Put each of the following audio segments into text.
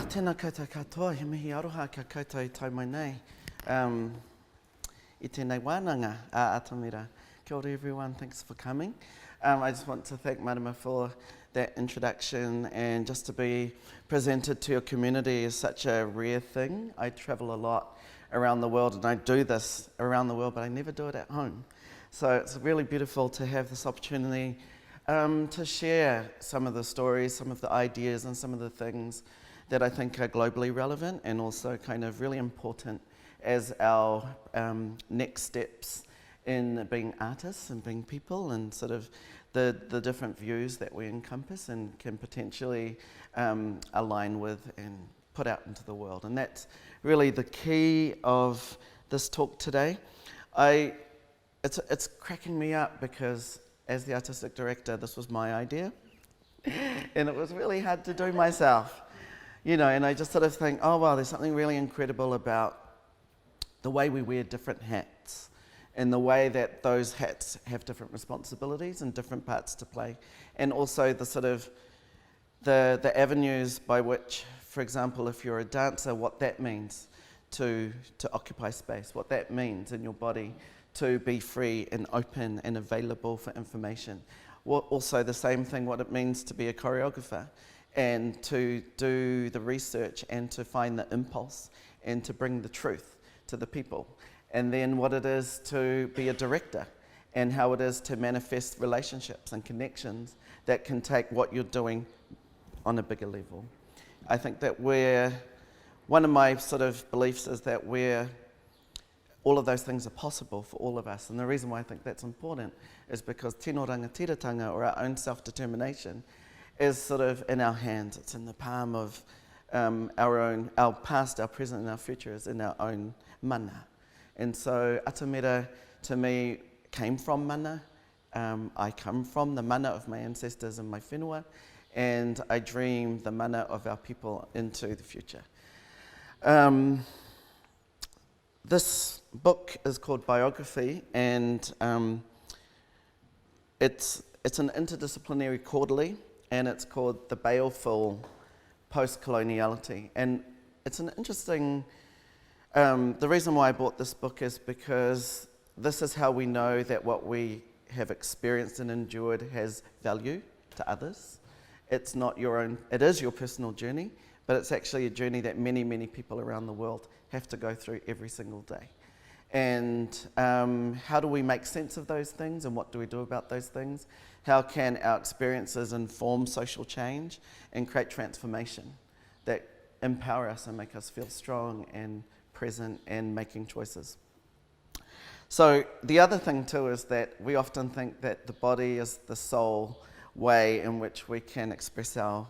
Tēnā koutou katoa, he mihi aroha ka koutou tau mai nei. I tēnei Wānanga, Atamira. Kia ora everyone, thanks for coming. I just want to thank Marama for that introduction, and just to be presented to your community is such a rare thing. I travel a lot around the world and I do this around the world, but I never do it at home. So it's really beautiful to have this opportunity to share some of the stories, some of the ideas and some of the things that I think are globally relevant and also kind of really important as our next steps in being artists and being people, and sort of the different views that we encompass and can potentially align with and put out into the world. And that's really the key of this talk today. It's cracking me up because as the artistic director, this was my idea and it was really hard to do myself. You know, and I just sort of think, oh wow, there's something really incredible about the way we wear different hats and the way that those hats have different responsibilities and different parts to play. And also the sort of the avenues by which, for example, if you're a dancer, what that means to occupy space, what that means in your body to be free and open and available for information. Also the same thing, what it means to be a choreographer, and to do the research and to find the impulse and to bring the truth to the people. And then what it is to be a director and how it is to manifest relationships and connections that can take what you're doing on a bigger level. I think that one of my sort of beliefs is that all of those things are possible for all of us. And the reason why I think that's important is because tino rangatiratanga, or our own self-determination, is sort of in our hands. It's in the palm of our past, our present and our future is in our own mana. And so Atamira to me came from mana. I come from the mana of my ancestors and my whenua, and I dream the mana of our people into the future. This book is called Biography, and it's an interdisciplinary quarterly, and it's called The Baleful Post-Coloniality. And it's an interesting, the reason why I bought this book is because this is how we know that what we have experienced and endured has value to others. It's not your own, it is your personal journey, but it's actually a journey that many, many people around the world have to go through every single day. And how do we make sense of those things, and what do we do about those things? How can our experiences inform social change and create transformation that empower us and make us feel strong and present and making choices? So the other thing too is that we often think that the body is the sole way in which we can express our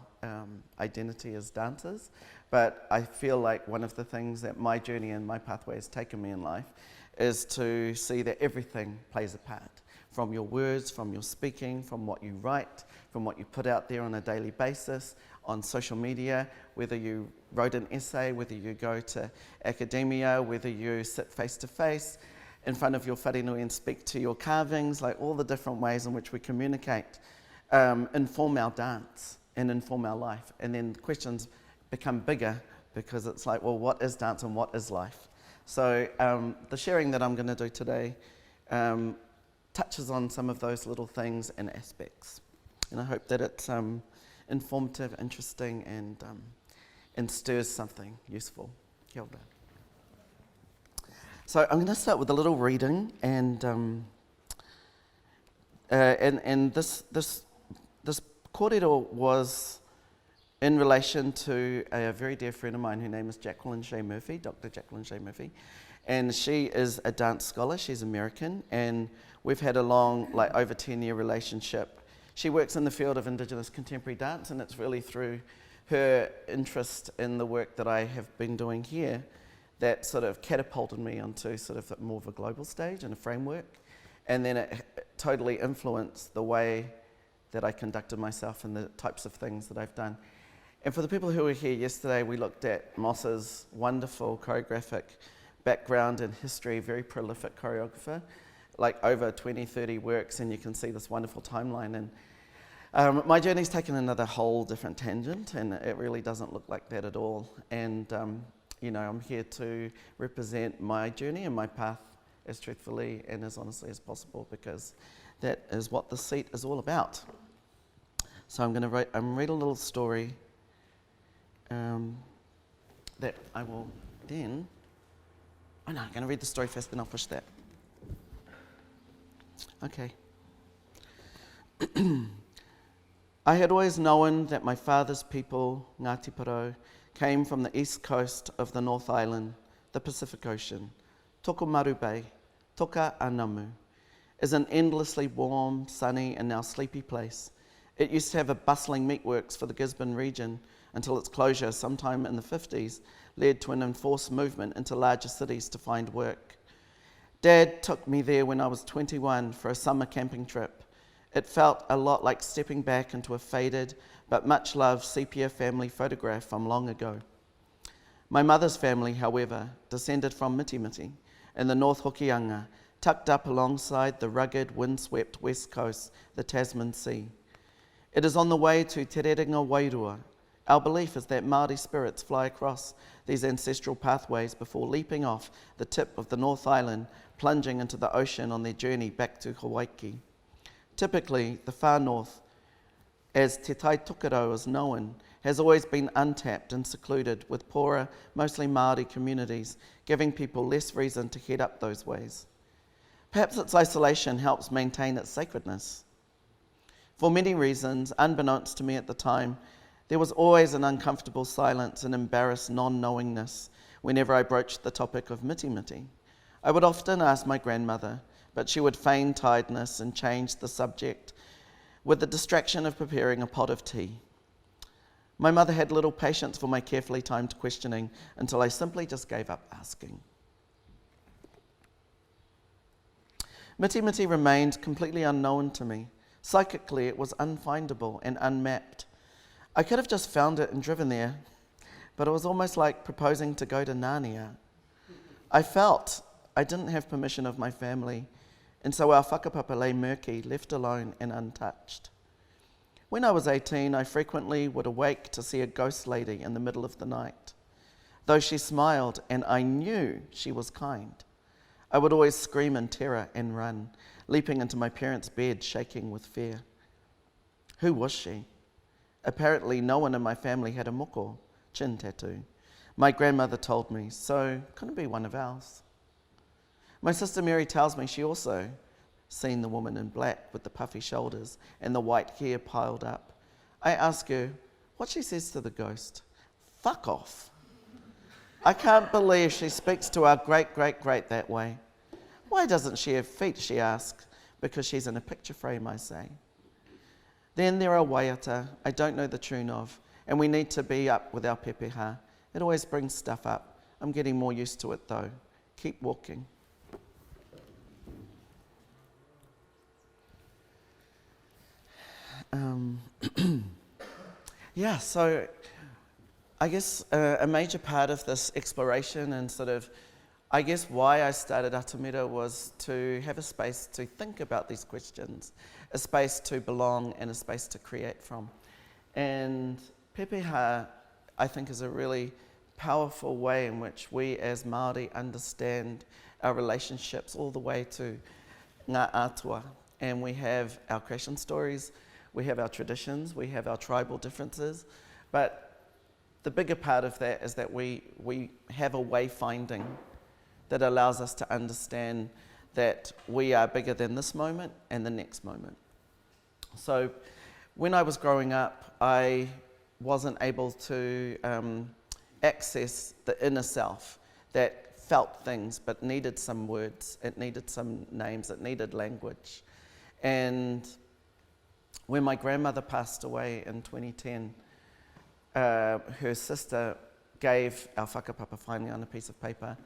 identity as dancers, but I feel like one of the things that my journey and my pathway has taken me in life is to see that everything plays a part, from your words, from your speaking, from what you write, from what you put out there on a daily basis, on social media, whether you wrote an essay, whether you go to academia, whether you sit face to face in front of your wharenui and speak to your carvings, like all the different ways in which we communicate inform our dance and inform our life. And then questions become bigger because it's like, well, what is dance and what is life? So the sharing that I'm going to do today touches on some of those little things and aspects. And I hope that it's informative, interesting, and stirs something useful. Kia ora. So I'm going to start with a little reading, and this kōrero was in relation to a very dear friend of mine. Her name is Jacqueline Shea Murphy, Dr. Jacqueline Shea Murphy, and she is a dance scholar. She's American, and we've had a long, like over 10-year relationship. She works in the field of Indigenous contemporary dance, and it's really through her interest in the work that I have been doing here that sort of catapulted me onto sort of more of a global stage and a framework, and then it totally influenced the way that I conducted myself and the types of things that I've done. And for the people who were here yesterday, we looked at Moss's wonderful choreographic background and history, very prolific choreographer, like over 20, 30 works, and you can see this wonderful timeline. And My journey's taken another whole different tangent, and it really doesn't look like that at all. And, I'm here to represent my journey and my path as truthfully and as honestly as possible, because that is what the seat is all about. So I'm going to read a little story that I will then... Oh no, I'm going to read the story first, then I'll push that. Okay. I had always known that my father's people, Ngāti Porou, came from the east coast of the North Island, the Pacific Ocean. Tokomaru Bay, Toka Anamu, is an endlessly warm, sunny and now sleepy place. It used to have a bustling meatworks for the Gisborne region until its closure sometime in the 50s led to an enforced movement into larger cities to find work. Dad took me there when I was 21 for a summer camping trip. It felt a lot like stepping back into a faded but much loved sepia family photograph from long ago. My mother's family, however, descended from Mitimiti in the North Hokianga, tucked up alongside the rugged, windswept west coast, the Tasman Sea. It is on the way to Te Rerenga Wairua. Our belief is that Māori spirits fly across these ancestral pathways before leaping off the tip of the North Island, plunging into the ocean on their journey back to Hawaii. Typically, the far north, as Te Tai Tokerau is known, has always been untapped and secluded, with poorer, mostly Māori communities, giving people less reason to head up those ways. Perhaps its isolation helps maintain its sacredness. For many reasons, unbeknownst to me at the time, there was always an uncomfortable silence and embarrassed non-knowingness whenever I broached the topic of Mitimiti. I would often ask my grandmother, but she would feign tiredness and change the subject with the distraction of preparing a pot of tea. My mother had little patience for my carefully timed questioning until I simply just gave up asking. Mitimiti remained completely unknown to me. Psychically, it was unfindable and unmapped. I could have just found it and driven there, but it was almost like proposing to go to Narnia. I felt I didn't have permission of my family, and so our whakapapa lay murky, left alone and untouched. When I was 18, I frequently would awake to see a ghost lady in the middle of the night. Though she smiled and I knew she was kind, I would always scream in terror and run, leaping into my parents' bed, shaking with fear. Who was she? Apparently no one in my family had a moko, chin tattoo. My grandmother told me, so couldn't be one of ours. My sister Mary tells me she also seen the woman in black with the puffy shoulders and the white hair piled up. I ask her what she says to the ghost. Fuck off. I can't believe she speaks to our great-great-great that way. Why doesn't she have feet, she asks. Because she's in a picture frame, I say. Then there are waiata I don't know the tune of, and we need to be up with our pepeha. It always brings stuff up. I'm getting more used to it though. Keep walking. Yeah, so I guess a major part of this exploration and sort of, I guess why I started Atamira was to have a space to think about these questions, a space to belong and a space to create from. And pepeha, I think, is a really powerful way in which we as Māori understand our relationships all the way to ngā atua. And we have our creation stories, we have our traditions, we have our tribal differences, but the bigger part of that is that we have a wayfinding that allows us to understand that we are bigger than this moment and the next moment. So when I was growing up, I wasn't able to access the inner self that felt things but needed some words, it needed some names, it needed language. And when my grandmother passed away in 2010, her sister gave our whakapapa finally on a piece of paper.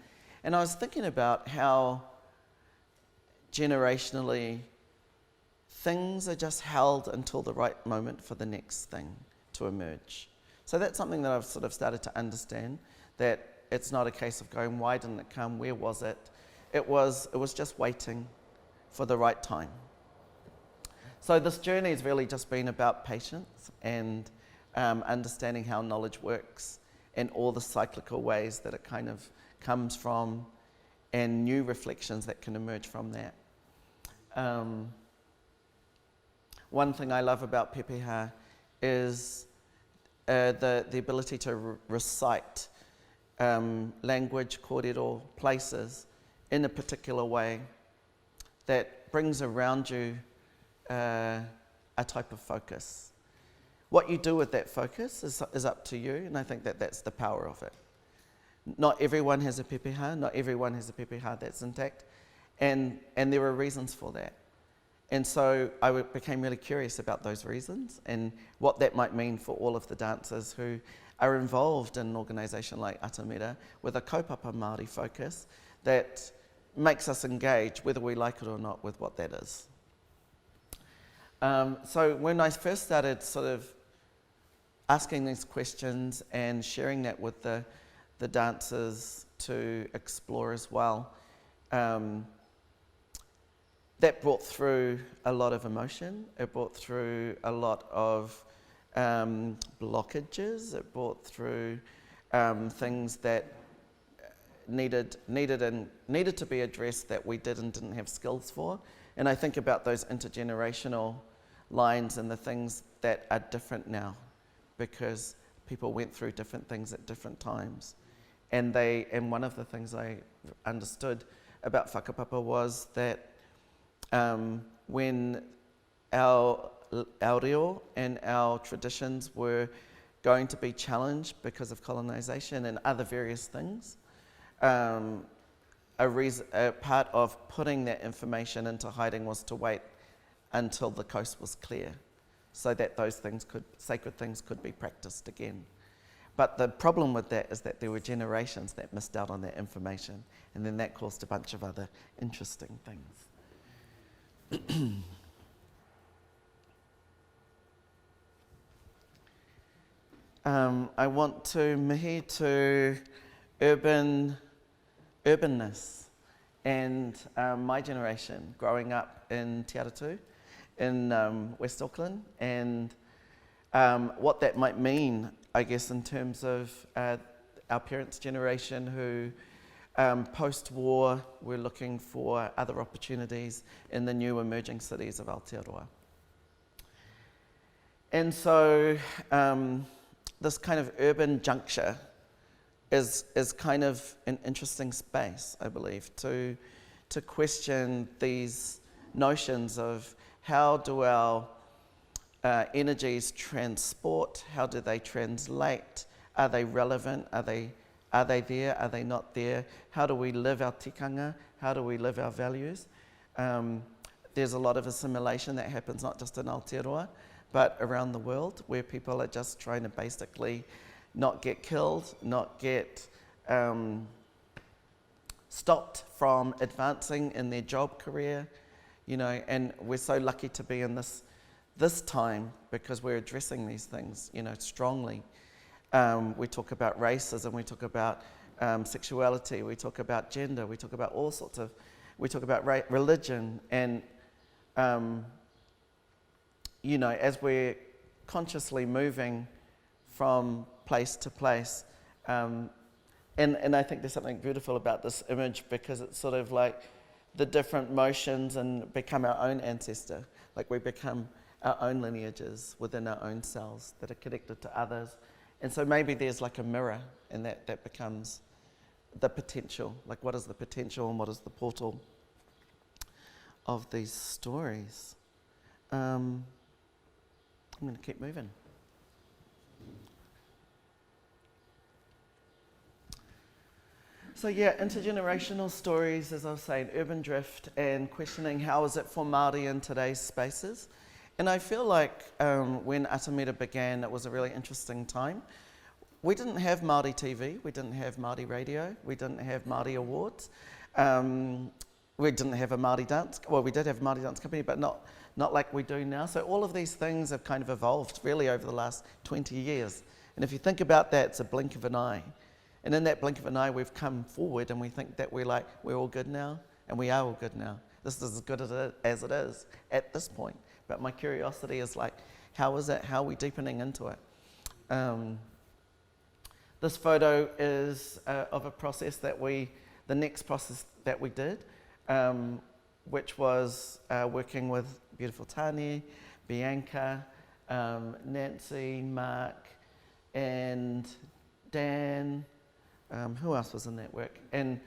And I was thinking about how generationally things are just held until the right moment for the next thing to emerge. So that's something that I've sort of started to understand, that it's not a case of going, why didn't it come, where was it? It was just waiting for the right time. So this journey has really just been about patience and understanding how knowledge works and all the cyclical ways that it kind of comes from and new reflections that can emerge from that. One thing I love about pepeha is the ability to recite language, kōrero, places in a particular way that brings around you a type of focus. What you do with that focus is up to you, and I think that that's the power of it. Not everyone has a pepeha, not everyone has a pepeha that's intact, and there are reasons for that. And so I became really curious about those reasons and what that might mean for all of the dancers who are involved in an organisation like Atamira with a kaupapa Māori focus that makes us engage, whether we like it or not, with what that is. So when I first started sort of asking these questions and sharing that with the dancers to explore as well, that brought through a lot of emotion. It brought through a lot of blockages. It brought through things that needed to be addressed that we didn't have skills for. And I think about those intergenerational lines and the things that are different now because people went through different things at different times. And one of the things I understood about whakapapa was that when our reo and our traditions were going to be challenged because of colonisation and other various things, a part of putting that information into hiding was to wait until the coast was clear so that those sacred things could be practiced again. But the problem with that is that there were generations that missed out on that information, and then that caused a bunch of other interesting things. I want to mihi to urbanness and my generation growing up in Te Aratu in West Auckland and what that might mean, I guess, in terms of our parents' generation who post-war were looking for other opportunities in the new emerging cities of Aotearoa. And so this kind of urban juncture is kind of an interesting space, I believe, to question these notions of how do our energies transport, how do they translate, are they relevant, are they there, are they not there, how do we live our tikanga, how do we live our values. There's a lot of assimilation that happens not just in Aotearoa, but around the world, where people are just trying to basically not get killed, not get stopped from advancing in their job career, and we're so lucky to be in this time because we're addressing these things, strongly. We talk about racism, we talk about sexuality, we talk about gender, we talk about all sorts of, we talk about religion, and as we're consciously moving from place to place, and I think there's something beautiful about this image because it's sort of like the different motions and become our own ancestor, like we become our own lineages within our own cells that are connected to others. And so maybe there's like a mirror, and that becomes the potential, like what is the potential and what is the portal of these stories. I'm going to keep moving. So yeah, intergenerational stories, as I was saying, urban drift and questioning how is it for Māori in today's spaces. And I feel like when Atamira began, it was a really interesting time. We didn't have Māori TV, we didn't have Māori radio, we didn't have Māori awards. We didn't have a Māori dance, well, we did have a Māori Dance Company, but not like we do now. So all of these things have kind of evolved really over the last 20 years. And if you think about that, it's a blink of an eye. And in that blink of an eye, we've come forward and we think that we're all good now, and we are all good now. This is as good as it is at this point. but my curiosity is like, how is it? How are we deepening into it? This photo is of a process the next process that we did, which was working with beautiful Tani, Bianca, Nancy, Mark, and Dan. Who else was in that work? And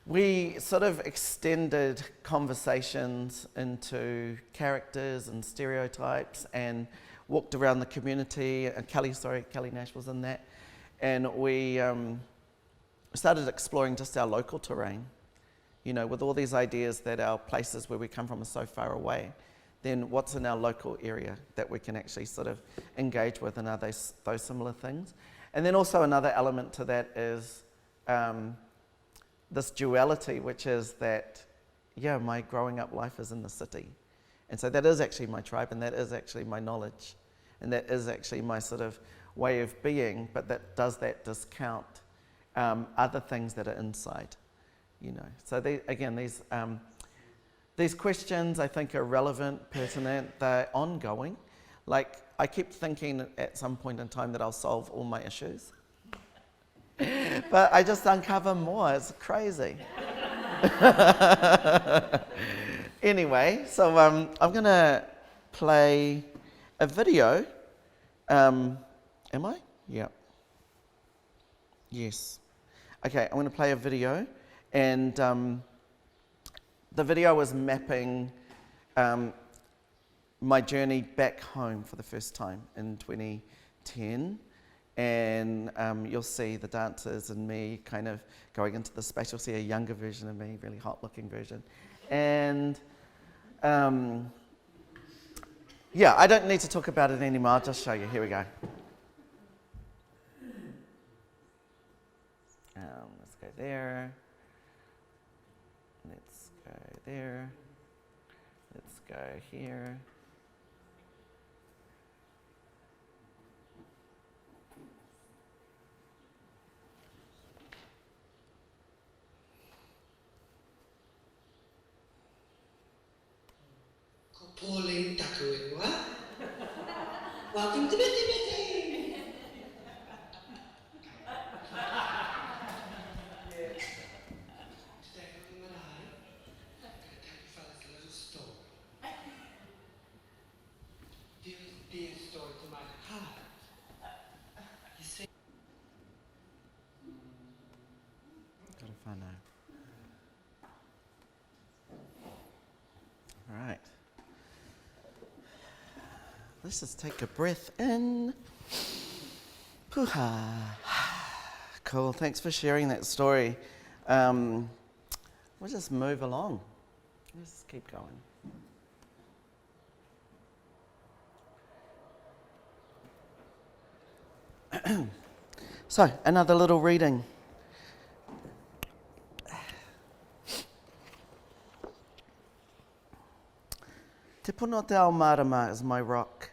we sort of extended conversations into characters and stereotypes and walked around the community. Kelly Nash was in that. And we started exploring just our local terrain, you know, with all these ideas that our places where we come from are so far away. Then what's in our local area that we can actually sort of engage with, and are those similar things? And then also another element to that is this duality, which is that, yeah, my growing up life is in the city. And so that is actually my tribe, and that is actually my knowledge, and that is actually my sort of way of being, but does that discount other things that are inside, you know? So these questions I think are relevant, pertinent, they're ongoing. Like, I keep thinking at some point in time that I'll solve all my issues. But I just uncover more. It's crazy. Anyway, so I'm going to play a video. Am I? Yeah. Yes. Okay, I'm going to play a video. And the video was mapping my journey back home for the first time in 2010. And you'll see the dancers and me kind of going into the space. You'll see a younger version of me, really hot-looking version. And yeah, I don't need to talk about it anymore. I'll just show you. Here we go. Let's go there. Let's go there. Let's go here. Pauline Takuiwa. Welcome to Bitty Bitty. Today on the Marae, I'm going to tell you fellas a little story. Dear story to my heart. You see? Gotta find out. All right. Let's just take a breath in. Poo-ha. Cool, thanks for sharing that story. We'll just move along. Let's keep going. So, another little reading. Te Puno Te Ao Marama is my rock.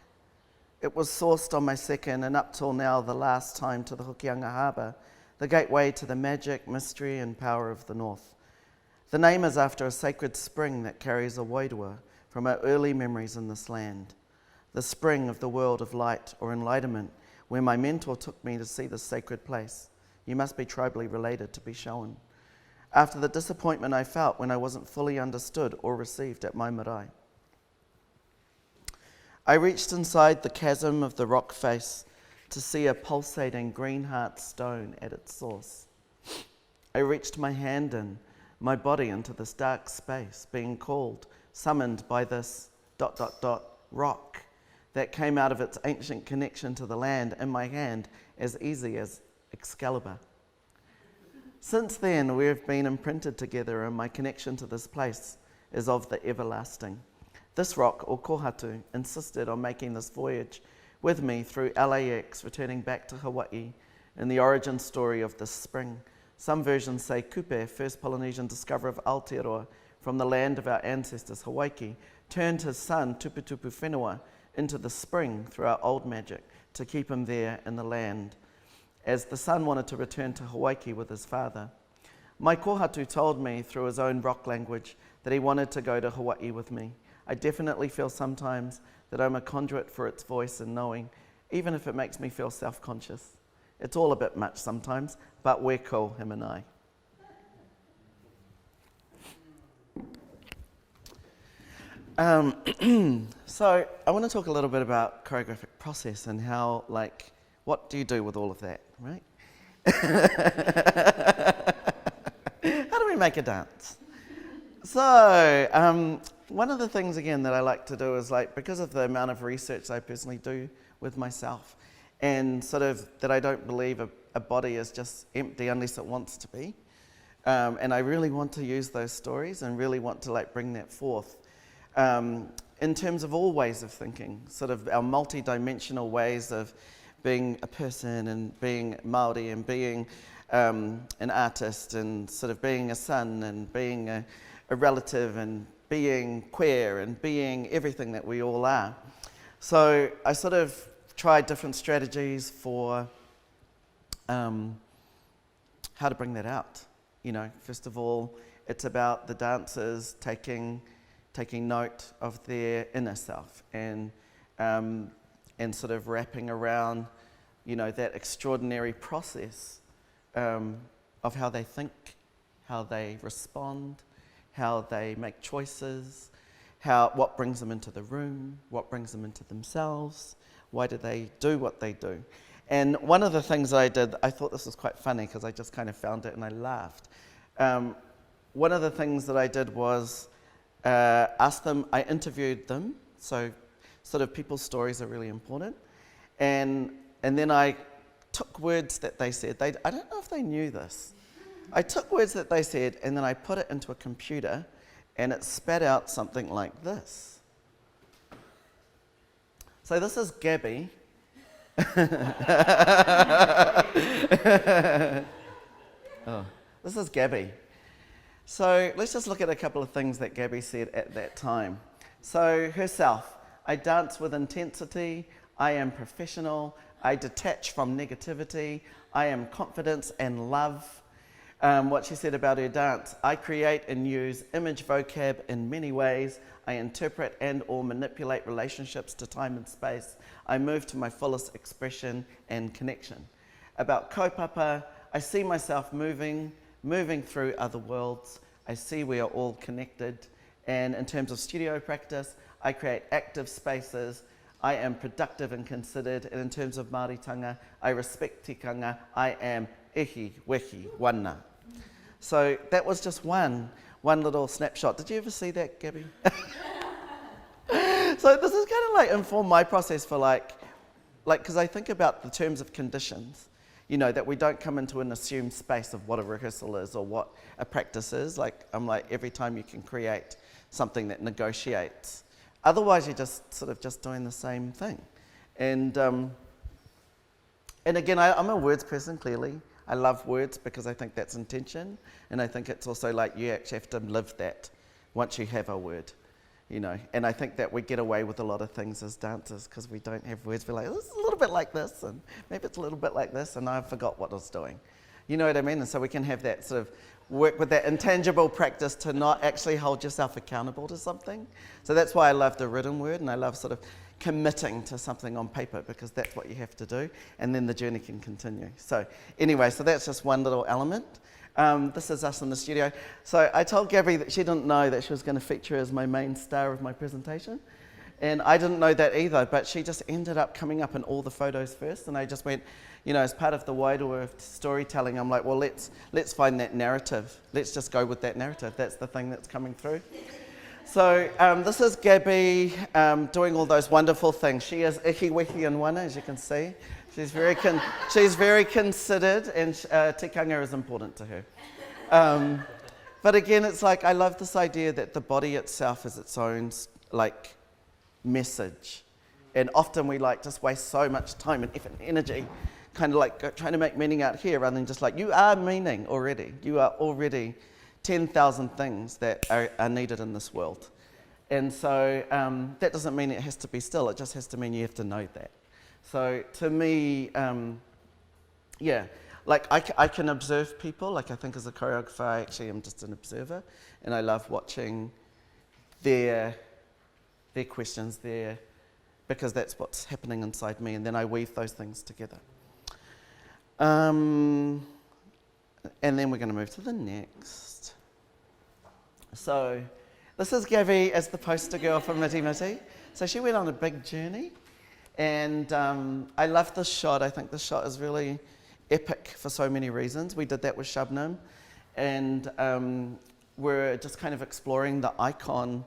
It was sourced on my second and up till now the last time to the Hokianga Harbour, the gateway to the magic, mystery and power of the north. The name is after a sacred spring that carries a wairua from our early memories in this land. The spring of the world of light or enlightenment, where my mentor took me to see this sacred place. You must be tribally related to be shown. After the disappointment I felt when I wasn't fully understood or received at my marae. I reached inside the chasm of the rock face to see a pulsating green heart stone at its source. I reached my hand in, my body into this dark space, being called, summoned by this ... rock that came out of its ancient connection to the land in my hand as easy as Excalibur. Since then, we have been imprinted together, and my connection to this place is of the everlasting. This rock, or kohatu, insisted on making this voyage with me through LAX, returning back to Hawaii, in the origin story of this spring. Some versions say Kupe, first Polynesian discoverer of Aotearoa from the land of our ancestors, Hawaii, turned his son, Tuputupu Whenua, into the spring through our old magic to keep him there in the land, as the son wanted to return to Hawaii with his father. My kohatu told me through his own rock language that he wanted to go to Hawaii with me. I definitely feel sometimes that I'm a conduit for its voice and knowing, even if it makes me feel self-conscious. It's all a bit much sometimes, but we're cool, him and I. So I want to talk a little bit about choreographic process and how, like, what do you do with all of that, right? How do we make a dance? So one of the things, again, that I like to do is, like, because of the amount of research I personally do with myself, and sort of that I don't believe a body is just empty unless it wants to be, and I really want to use those stories and really want to, like, bring that forth. In terms of all ways of thinking, sort of our multi-dimensional ways of being a person and being Māori and being an artist and sort of being a son and being a relative and being queer and being everything that we all are. So I sort of tried different strategies for how to bring that out. You know, first of all, it's about the dancers taking note of their inner self and sort of wrapping around, you know, that extraordinary process of how they think, how they respond, how they make choices, what brings them into the room, what brings them into themselves, why do they do what they do. And one of the things I did, I thought this was quite funny because I just kind of found it and I laughed. One of the things that I did was asked them, I interviewed them, so sort of people's stories are really important, and then I took words that they said. I don't know if they knew this. I took words that they said and then I put it into a computer and it spat out something like this. So this is Gabby. Oh, this is Gabby. So let's just look at a couple of things that Gabby said at that time. So herself, I dance with intensity, I am professional, I detach from negativity, I am confidence and love. What she said about her dance, I create and use image vocab in many ways, I interpret and or manipulate relationships to time and space, I move to my fullest expression and connection. About kaupapa, I see myself moving through other worlds. I see we are all connected. And in terms of studio practice, I create active spaces. I am productive and considered. And in terms of Māoritanga, I respect tikanga. I am ihi, wehi, wana. So that was just one little snapshot. Did you ever see that, Gabby? So this is kind of like informed my process for like, because I think about the terms of conditions. You know, that we don't come into an assumed space of what a rehearsal is or what a practice is. Like, I'm like, every time you can create something that negotiates. Otherwise, you're just sort of just doing the same thing. And again, I'm a words person, clearly. I love words because I think that's intention. And I think it's also like you actually have to live that once you have a word. You know, and I think that we get away with a lot of things as dancers because we don't have words. We're like, this is a little bit like this, and maybe it's a little bit like this, and I forgot what I was doing. You know what I mean? And so we can have that sort of work with that intangible practice to not actually hold yourself accountable to something. So that's why I love the written word, and I love sort of committing to something on paper because that's what you have to do, and then the journey can continue. So anyway, so that's just one little element. This is us in the studio. So I told Gabby that she didn't know that she was going to feature as my main star of my presentation. And I didn't know that either, but she just ended up coming up in all the photos first. And I just went, you know, as part of the wider storytelling, I'm like, well, let's find that narrative. Let's just go with that narrative. That's the thing that's coming through. So this is Gabby doing all those wonderful things. She is ihi, wehi and wana, as you can see. She's very considered, and tikanga is important to her. But again, it's like I love this idea that the body itself is its own like message, and often we like just waste so much time and effort and energy, kind of like trying to make meaning out here, rather than just like you are meaning already. You are already 10,000 things that are needed in this world, and so that doesn't mean it has to be still. It just has to mean you have to know that. So to me, yeah, like I can observe people. Like I think as a choreographer, I actually am just an observer, and I love watching their their questions, because that's what's happening inside me, and then I weave those things together. And then we're going to move to the next. So this is Gabby as the poster girl for Miti Miti. So she went on a big journey, and I love this shot. I think this shot is really epic for so many reasons. We did that with Shabnam, and we're just kind of exploring the icon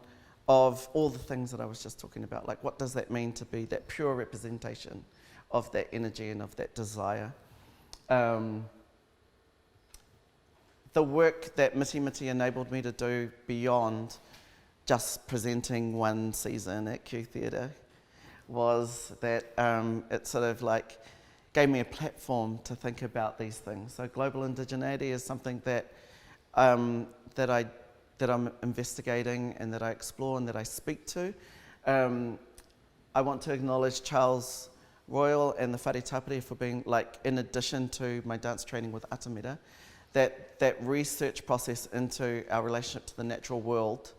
of all the things that I was just talking about. Like, what does that mean to be that pure representation of that energy and of that desire? The work that Miti Miti enabled me to do beyond just presenting one season at Q Theatre was that it sort of like gave me a platform to think about these things. So global indigeneity is something that that I'm investigating and that I explore and that I speak to. I want to acknowledge Charles Royal and the Whare Tapere for being, like, in addition to my dance training with Atamira, that research process into our relationship to the natural world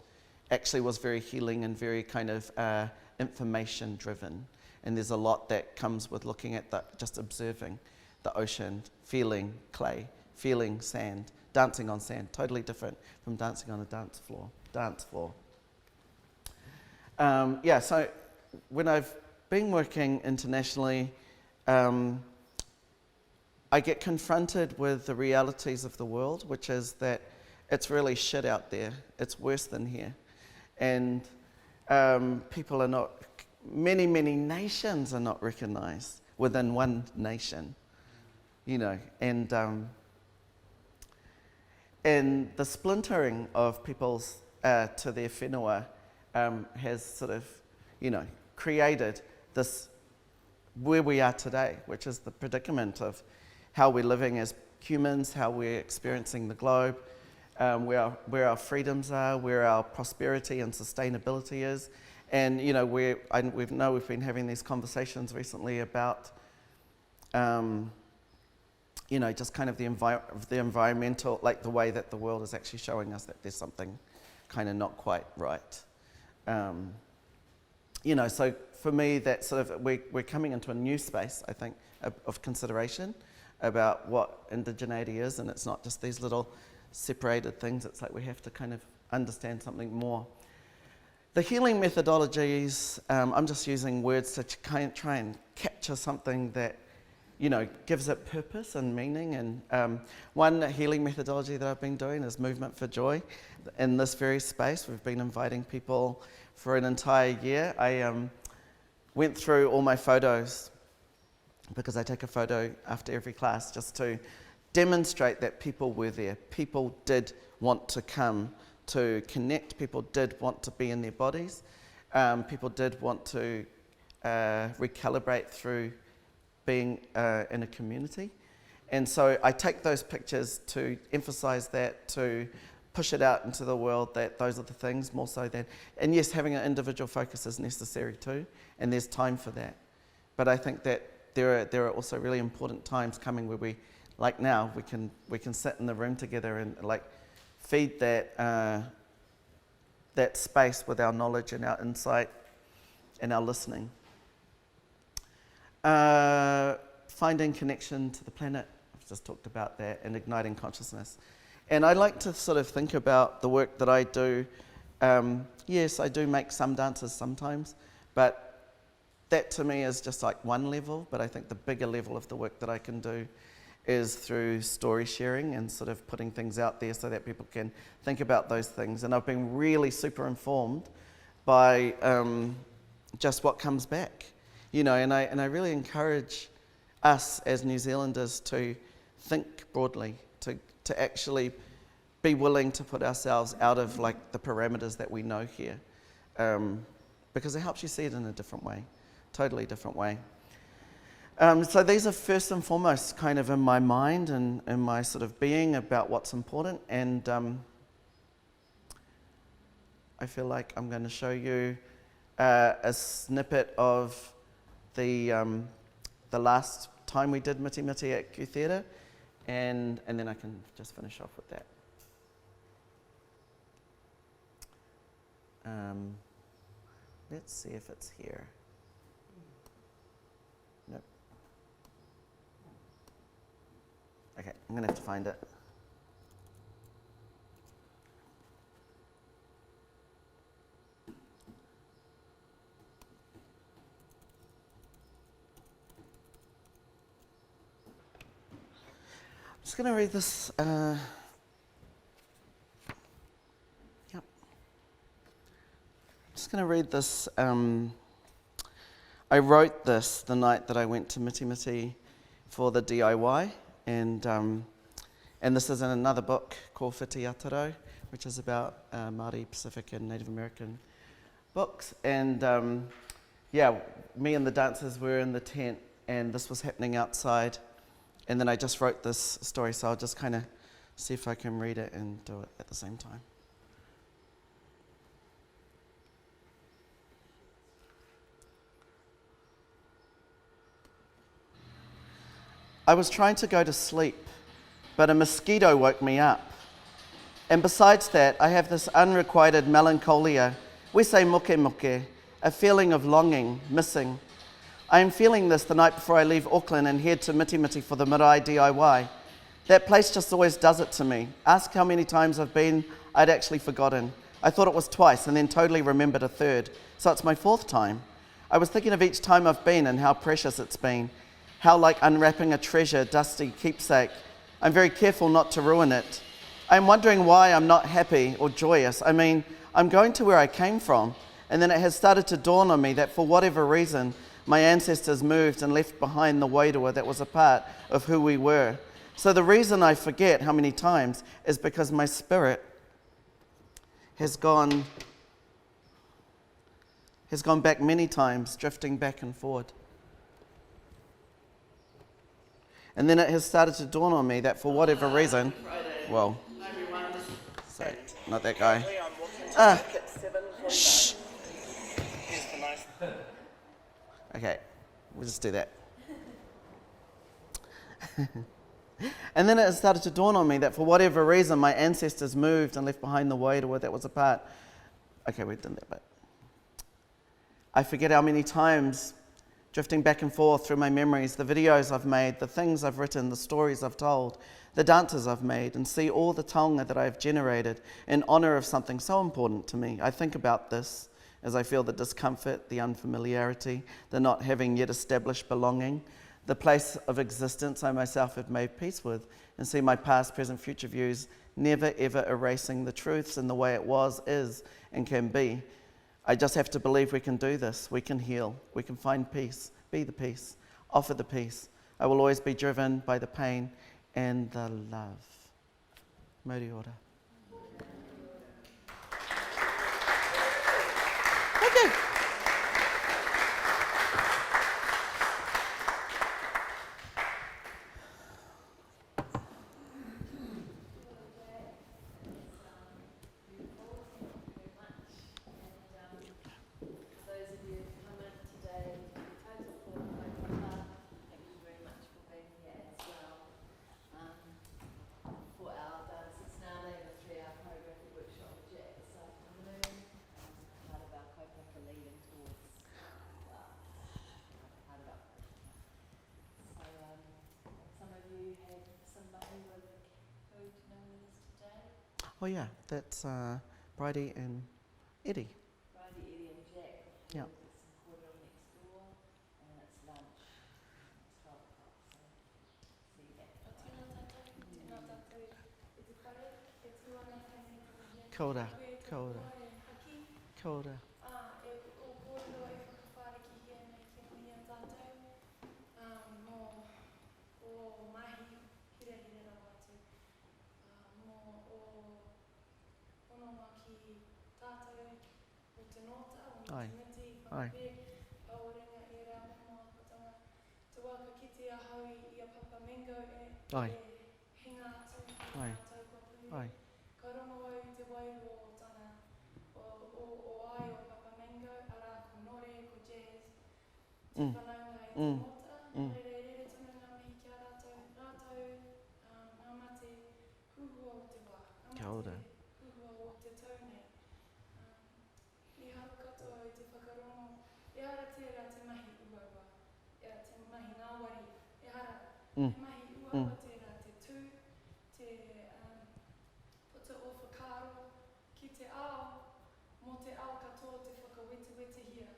actually was very healing and very kind of information driven. And there's a lot that comes with looking at just observing the ocean, feeling clay, feeling sand, dancing on sand, totally different from dancing on a dance floor. So when I've been working internationally, I get confronted with the realities of the world, which is that it's really shit out there. It's worse than here. And people are not, many nations are not recognized within one nation, you know, and the splintering of people's to their whenua has sort of, you know, created this where we are today, which is the predicament of how we're living as humans, how we're experiencing the globe, where our freedoms are, where our prosperity and sustainability is. And, you know, we've been having these conversations recently about, you know, just kind of the environmental, like the way that the world is actually showing us that there's something kind of not quite right. You know, so for me, that sort of, we're coming into a new space, I think, of consideration about what indigeneity is, and it's not just these little separated things. It's like we have to kind of understand something more. The healing methodologies, I'm just using words to try and capture something that, you know, gives it purpose and meaning. And one healing methodology that I've been doing is Movement for Joy. In this very space, we've been inviting people for an entire year. I went through all my photos, because I take a photo after every class just to demonstrate that people were there. People did want to come to connect. People did want to be in their bodies. People did want to recalibrate through being in a community. And so I take those pictures to emphasize that, to push it out into the world, that those are the things more so than, and yes, having an individual focus is necessary too, and there's time for that. But I think that there are also really important times coming where we, like now, we can sit in the room together and like feed that that space with our knowledge and our insight and our listening. Finding connection to the planet, I've just talked about that, and igniting consciousness. And I like to sort of think about the work that I do. Yes, I do make some dances sometimes, but that to me is just like one level. But I think the bigger level of the work that I can do is through story sharing and sort of putting things out there so that people can think about those things. And I've been really super informed by just what comes back, you know, and I really encourage us as New Zealanders to think broadly, to actually be willing to put ourselves out of like the parameters that we know here, because it helps you see it in a different way, totally different way. So these are first and foremost kind of in my mind and in my sort of being about what's important, and I feel like I'm going to show you a snippet of the last time we did Miti Miti at Q Theatre, and then I can just finish off with that. Let's see if it's here. Nope. Okay, I'm gonna have to find it. I'm just gonna read this. Yep. Just going to read this. I wrote this the night that I went to Miti Miti for the DIY, and this is in another book called Whiti Ataro, which is about Māori, Pacific, and Native American books. And yeah, me and the dancers were in the tent, and this was happening outside. And then I just wrote this story, so I'll just kind of see if I can read it and do it at the same time. I was trying to go to sleep, but a mosquito woke me up. And besides that, I have this unrequited melancholia. We say muke muke, a feeling of longing, missing. I am feeling this the night before I leave Auckland and head to Miti Miti for the Marae DIY. That place just always does it to me. Ask how many times I've been, I'd actually forgotten. I thought it was twice and then totally remembered a third. So it's my fourth time. I was thinking of each time I've been and how precious it's been. How like unwrapping a treasure, dusty keepsake. I'm very careful not to ruin it. I'm wondering why I'm not happy or joyous. I mean, I'm going to where I came from, and then it has started to dawn on me that for whatever reason, my ancestors moved and left behind the wairua that was a part of who we were. So the reason I forget how many times is because my spirit has gone back many times, drifting back and forward. And then it has started to dawn on me that for whatever reason, well, sorry, not that guy. Shh. Okay, we'll just do that. And then it has started to dawn on me that for whatever reason, my ancestors moved and left behind the wairua that was apart. Okay, we've done that bit. I forget how many times, drifting back and forth through my memories, the videos I've made, the things I've written, the stories I've told, the dances I've made, and see all the taonga that I've generated in honour of something so important to me. I think about this as I feel the discomfort, the unfamiliarity, the not having yet established belonging, the place of existence I myself have made peace with, and see my past, present, future views never ever erasing the truths in the way it was, is, and can be. I just have to believe we can do this. We can heal. We can find peace. Be the peace. Offer the peace. I will always be driven by the pain and the love. Mauri ora. Okay. Oh yeah, that's Bridie and Eddie. Bridie, Eddie and Jack. Yeah. It's in Corban next door, and it's lunch. It's 12 o'clock, so see you back. Kia ora, kia ora, kia ora. Ai, ai. Ai. Ai. Ai. Mm. Mm. Mm. Kia ora.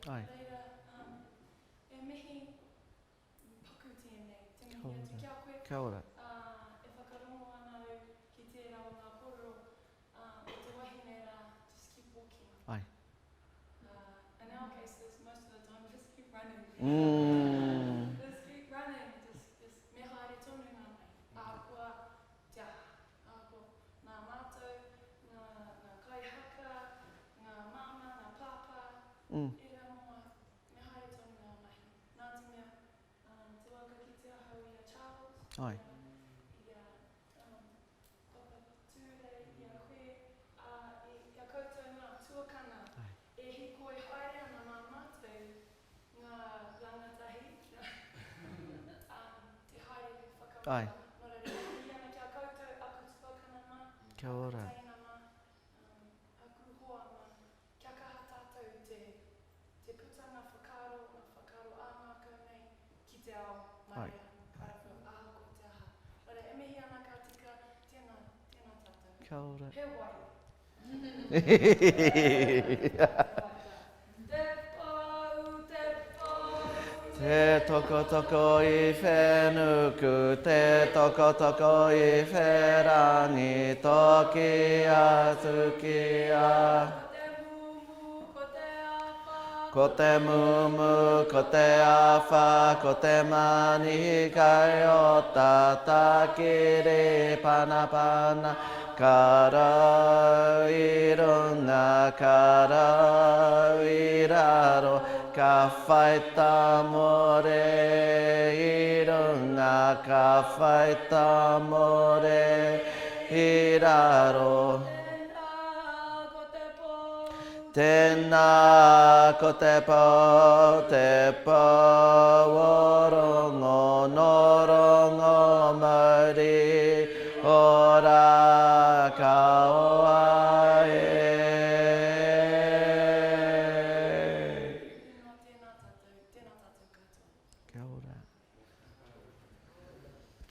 Ai. Reira, e mihi paku tēnei, te mihi Ko atu ora. kia koe. Kia ora. E whakarongo anau ki tērā o ngā kororo, o te wahine rā, just keep walking. Ai. In our cases, most of the time, just keep running. Mm. Just keep running, just me haere tonu ngā mai. Ākua te aha, ākua ngā mātou, ngā kaihaka, ngā mama, ngā pāpā, Mm. e rā moa, me haere tonu ngā mai. Nā te mea, te waka ki te ahau i a Charles, Ai. i a papa tūrei, i a koe, i a koutou ngā tuakana, Ai. e hikoi haere ana mā mātou, ngā rangatahi, te haere whakamata. Ai. Nō reira, i ana kia koutou, aku tuakana mā, Kia ora. aku teina mā, aku hoa mā, kia kaha tātou te putanga whakaro, ngā whakaro āmākau nei, ki te ao, mai Ai. rea, karawhiu, aha ko te aha. Nō reira, e mihi ana ka tika, tēnā tātou. Kia ora. He wai. Te toko toko I whenuku, te toko toko I wherangi, toki atu ki a. Ko te mumu, ko te awha, ko te mani kai o tata kiri pana pana. Ka rau I runga, ka rau I raro, ka whaita more I runga, ka whaita more I raro. Tēnā ko te pō, orongo, norongo, Māori, ora ka oa e. Kia ora.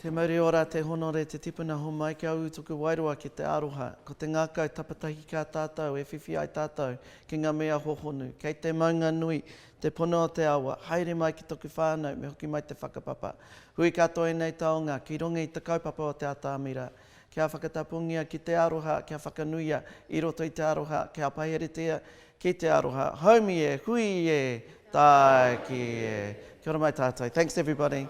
Te Māori ora, te honore, te tipuna homai, kia utuku wairoa ki te aroha. Ko te ngākau tapatahi kā tātou, e whiwhi ai tātou, ki ngā mea hohonu. Kei te maunga nui, te pono o te awa, haere mai ki toku whānau, me hoki mai te whakapapa. Hui katoa nei taonga, ki rongi I te kaupapa o te Atamira. Kia whakatapungia ki te aroha, kia whakanuia, I roto I te aroha, kia paheretea ki te aroha. Haumi e, hui e, tai ki e. Kia ora mai tātou. Thanks everybody.